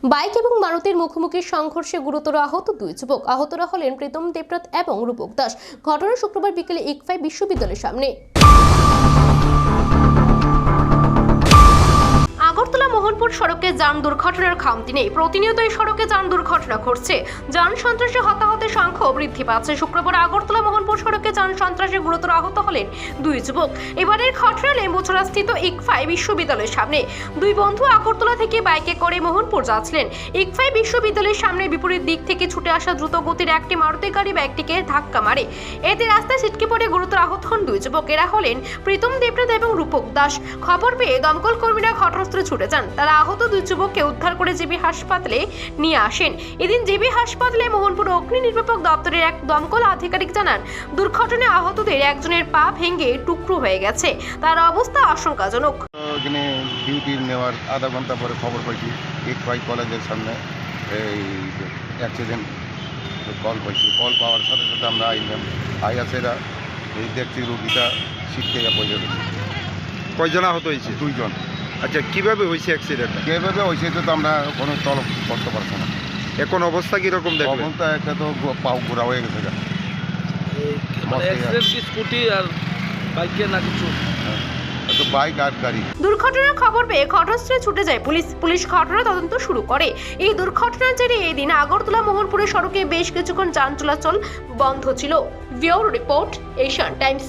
Bike এবং মারুতির মুখোমুখি সংঘর্ষে গুরুতর আহত দুই যুবক। আহতরা হলেন প্রীতম দেবরাত এবং রূপক দাস। ঘটনা শুক্রবার বিকেলে ইকফাই বিশ্ববিদ্যালয়ের সামনে। আগরতলা মোহনপুর সড়কে যান দুর্ঘটনার খামতি নেই। প্রতিনিয়ত এই সড়কে যান দুর্ঘটনা ঘটছে। যান সন্ত্রাসে হতাহতের সংখ্যা বৃদ্ধি পাচ্ছে। শুক্রবার আগরতলা মোহনপুর সড়কে যান সন্ত্রাসে গুরুতর আহত হলেন দুই যুবক। এবারের ঘটনা লেম্বুছড়া স্থিত ইকফাই বিশ্ববিদ্যালয়ের সামনে। দুই বন্ধু আগরতলা থেকে বাইকে করে মোহনপুর যাচ্ছিলেন। ইকফাই বিশ্ববিদ্যালয়ের সামনে বিপরীত দিক থেকে ছুটে আসা দ্রুত গতির একটি মারুতি গাড়ি বাইকটিকে ধাক্কা মারে। এতে রাস্তায় ছিটকে পড়ে গুরুতর আহত হন দুই যুবক। এরা হলেন প্রীতম দেবরাত এবং রূপক দাস। খবর পেয়ে দমকল কর্মীরা ঘটনাস্থলে ছুটে যান। তারা আহত দুই যুবককে উদ্ধার করে জিবি হাসপাতালে নিয়ে আসেন। এদিন জিবি হাসপাতালে মোহনপুর অগ্নি নির্বাপক দপ্তরের এক দমকল আধিকারিক জানান, দুর্ঘটনায় আহতদের একজনের পা ভেঙে টুকরো হয়ে গেছে। তার অবস্থা আশঙ্কাজনক। এখানে ডিউটি নেওয়ার আধা ঘন্টা পরে খবর পাইছি ইকফাই কলেজের সামনে এই অ্যাক্সিডেন্ট কল পাইছি। কল পাওয়ার সাথে সাথে আমরা আইলাম। আইয়াছেরা এই দেখছি রুগীটা শিখতে পড়ে গেছে। কয়জন আহত হয়েছে? দুইজন। আচ্ছা, কিভাবে হয়েছে অ্যাক্সিডেন্ট? কীভাবে হয়েছে তো আমরা কোনো তলব করতে পারছি না। এখন অবস্থা কিরকম দেখবেন? অবস্থা একটা তো পাও ঘোরা হয়ে গেছে। স্কুটি আর বাইকে না কিছু, বাইক আর গাড়ি। দুর্ঘটনার খবর পেয়ে ঘটনাস্থলে ছুটে যায় পুলিশ ঘটনা তদন্ত শুরু করে। এই দুর্ঘটনার জেরে এদিন আগরতলা মোহনপুরের সড়কে বেশ কিছুক্ষণ যান চলাচল বন্ধ ছিল। Bureau report, Asian Times.